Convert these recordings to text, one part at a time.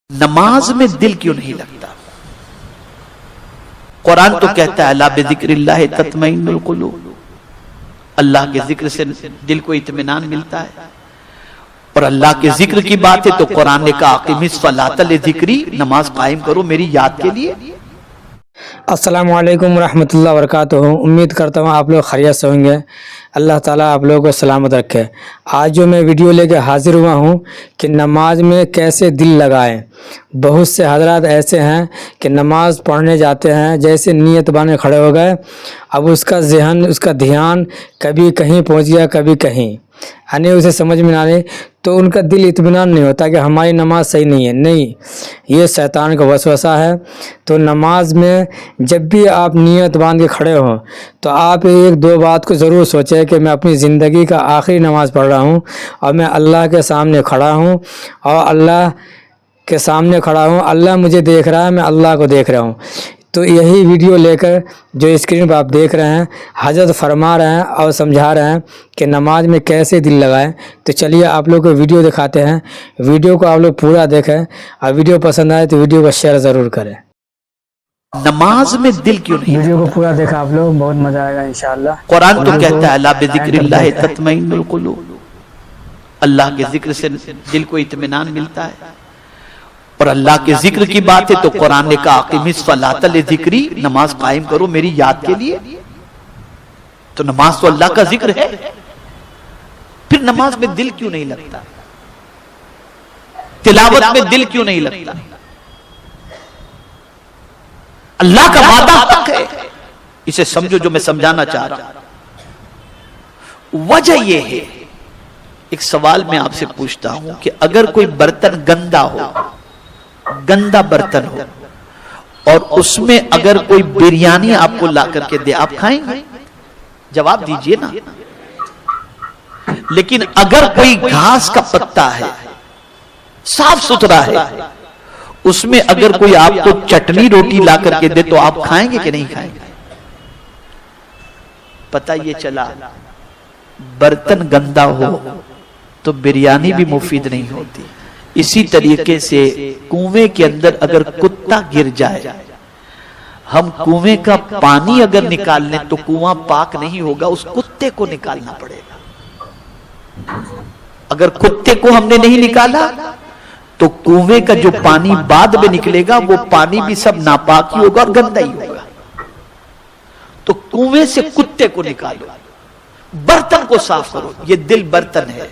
نماز میں دل کیوں نہیں لگتا؟ قرآن تو کہتا ہے الا بذکر اللہ تطمئن القلوب، اللہ کے ذکر سے دل کو اطمینان ملتا ہے۔ اور اللہ کے ذکر کی بات ہے تو قرآن نے کہا اقم الصلاۃ لذکری، نماز قائم کرو میری یاد کے لیے۔ السلام علیکم ورحمۃ اللہ وبرکاتہ۔ امید کرتا ہوں آپ لوگ خیریت سے ہوں گے، اللہ تعالیٰ آپ لوگوں کو سلامت رکھے۔ آج جو میں ویڈیو لے کے حاضر ہوا ہوں کہ نماز میں کیسے دل لگائیں۔ بہت سے حضرات ایسے ہیں کہ نماز پڑھنے جاتے ہیں، جیسے نیت بانے کھڑے ہو گئے، اب اس کا ذہن، اس کا دھیان کبھی کہیں پہنچ گیا، کبھی کہیں، یعنی اسے سمجھ میں نہ آئے تو ان کا دل اطمینان نہیں ہوتا کہ ہماری نماز صحیح نہیں ہے۔ نہیں، یہ شیطان کا وسوسہ ہے۔ تو نماز میں جب بھی آپ نیت باندھ کے کھڑے ہوں تو آپ ایک دو بات کو ضرور سوچیں کہ میں اپنی زندگی کا آخری نماز پڑھ رہا ہوں اور میں اللہ کے سامنے کھڑا ہوں، اور اللہ کے سامنے کھڑا ہوں، اللہ مجھے دیکھ رہا ہے، میں اللہ کو دیکھ رہا ہوں۔ تو یہی ویڈیو لے کر جو اسکرین پہ آپ دیکھ رہے ہیں، حضرت فرما رہے ہیں اور سمجھا رہے ہیں کہ نماز میں کیسے دل لگائیں۔ تو چلیے آپ لوگ کو ویڈیو دکھاتے ہیں، ویڈیو کو آپ لوگ پورا دیکھیں، اور ویڈیو پسند آئے تو ویڈیو کو شیئر ضرور کریں۔ نماز میں دل کیوں نہیں؟ ویڈیو کو پورا دیکھا آپ لوگ، بہت مزہ آئے گا انشاءاللہ۔ قرآن تو کہتا ہے الا بذکر اللہ تطمئن القلوب، اللہ کے ذکر سے دل کو اطمینان ملتا ہے۔ اور اللہ کے ذکر کی بات ہے تو قرآن نے کہا اقم الصلاۃ لذکری، نماز قائم کرو میری یاد کے لیے۔ تو نماز تو اللہ کا ذکر ہے، پھر نماز میں دل کیوں نہیں لگتا؟ تلاوت میں دل کیوں نہیں لگتا؟ اللہ کا وعدہ حق ہے، اسے سمجھو جو میں سمجھانا چاہ رہا ہوں۔ وجہ یہ ہے، ایک سوال میں آپ سے پوچھتا ہوں کہ اگر کوئی برتن گندا ہو، گندا برتن ہو، اور اس میں اگر کوئی بریانی آپ کو لا کر کے دے، آپ کھائیں گے؟ جواب دیجئے نا۔ لیکن اگر کوئی گھاس کا پتا ہے، صاف ستھرا ہے، اس میں اگر کوئی آپ کو چٹنی روٹی لا کر کے دے تو آپ کھائیں گے کہ نہیں کھائیں گے؟ پتہ یہ چلا برتن گندا ہو تو بریانی بھی مفید نہیں ہوتی۔ اسی طریقے سے کنویں کے اندر اگر کتا گر جائے، ہم کنویں کا پانی اگر نکال لیں تو کنواں پاک نہیں ہوگا، اس کتے کو نکالنا پڑے گا۔ اگر کتے کو ہم نے نہیں نکالا تو کنویں کا جو پانی بعد میں نکلے گا وہ پانی بھی سب ناپاک ہی ہوگا اور گندا ہی ہوگا۔ تو کنویں سے کتے کو نکالو، برتن کو صاف کرو۔ یہ دل برتن ہے،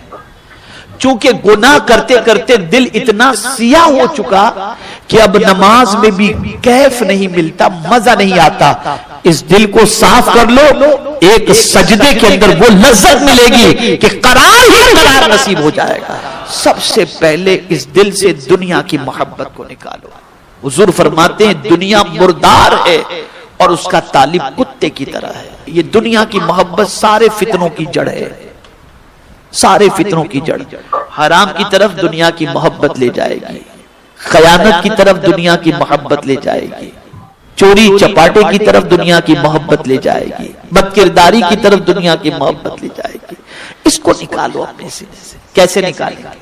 چونکہ گناہ کرتے کرتے دل اتنا سیاہ ہو چکا کہ اب نماز میں بھی کیف نہیں ملتا، مزہ نہیں آتا۔ اس دل کو صاف کر لو، ایک سجدے کے اندر وہ لذت ملے گی کہ قرار ہی قرار نصیب ہو جائے گا۔ سب سے پہلے اس دل سے دنیا کی محبت کو نکالو۔ حضور فرماتے ہیں دنیا مردار ہے اور اس کا طالب کتے کی طرح ہے۔ یہ دنیا کی محبت سارے فتنوں کی جڑ ہے، سارے فتنوں کی جڑ۔ حرام کی طرف دنیا کی محبت لے جائے گی، خیانت کی طرف دنیا کی محبت لے جائے گی، چوری چپاٹے کی طرف دنیا کی محبت لے جائے گی، بدکرداری کی طرف دنیا کی محبت لے جائے گی۔ اس کو نکالو اپنے سینے سے۔ کیسے نکالیں گے؟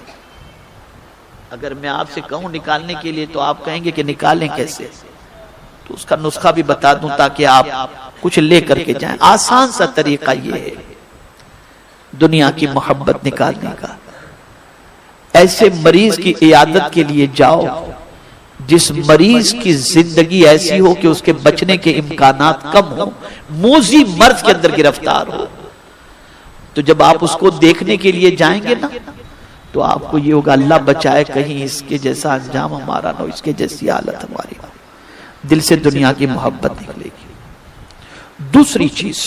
اگر میں آپ سے کہوں نکالنے کے لیے تو آپ کہیں گے کہ نکالیں کیسے؟ تو اس کا نسخہ بھی بتا دوں تاکہ آپ کچھ لے کر کے جائیں۔ آسان سا طریقہ یہ ہے دنیا کی محبت نکالنے کا۔ ایسے مریض کی عیادت کے لیے جاؤ جس مریض کی زندگی ایسی ہو کہ اس کے بچنے کے امکانات کم ہو، موذی مرض کے اندر گرفتار ہو۔ تو جب آپ اس کو دیکھنے کے لیے جائیں گے نا تو آپ کو یہ ہوگا اللہ بچائے کہیں اس کے جیسا انجام ہمارا نہ ہو، اس کے جیسی حالت ہماری نہ ہو۔ دل سے دنیا کی محبت نکلے گی۔ دوسری چیز،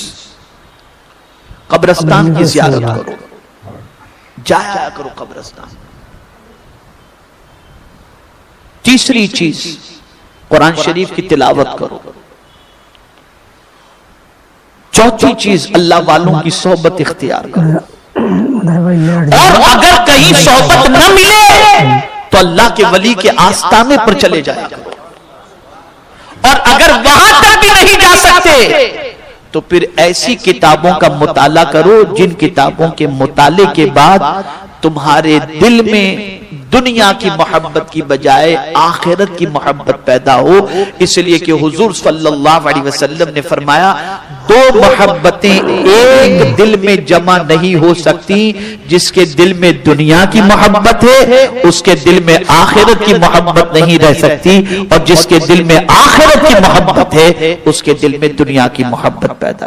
قبرستان کی زیارت کرو، جایا کرو قبرستان۔ تیسری چیز، قرآن شریف کی تلاوت کرو۔ چوتھی چیز، اللہ والوں کی صحبت اختیار کرو۔ اور اگر کہیں صحبت نہ ملے تو اللہ کے ولی کے آستانے پر چلے جایا کرو۔ اور اگر وہاں تک بھی نہیں جا سکتے تو پھر ایسی کتابوں کا مطالعہ کرو جن کتابوں کے مطالعے کے بعد تمہارے دل میں دنیا کی محبت کی بجائے آخرت کی محبت پیدا ہو، اس لیے کہ حضور صلی اللہ علیہ وسلم نے فرمایا دو محبتیں ایک دل میں جمع نہیں ہو سکتی، جس کے دل میں دنیا کی محبت ہے اس کے دل میں آخرت کی محبت نہیں رہ سکتی، اور جس کے دل میں آخرت کی محبت ہے اس کے دل میں دنیا کی محبت پیدا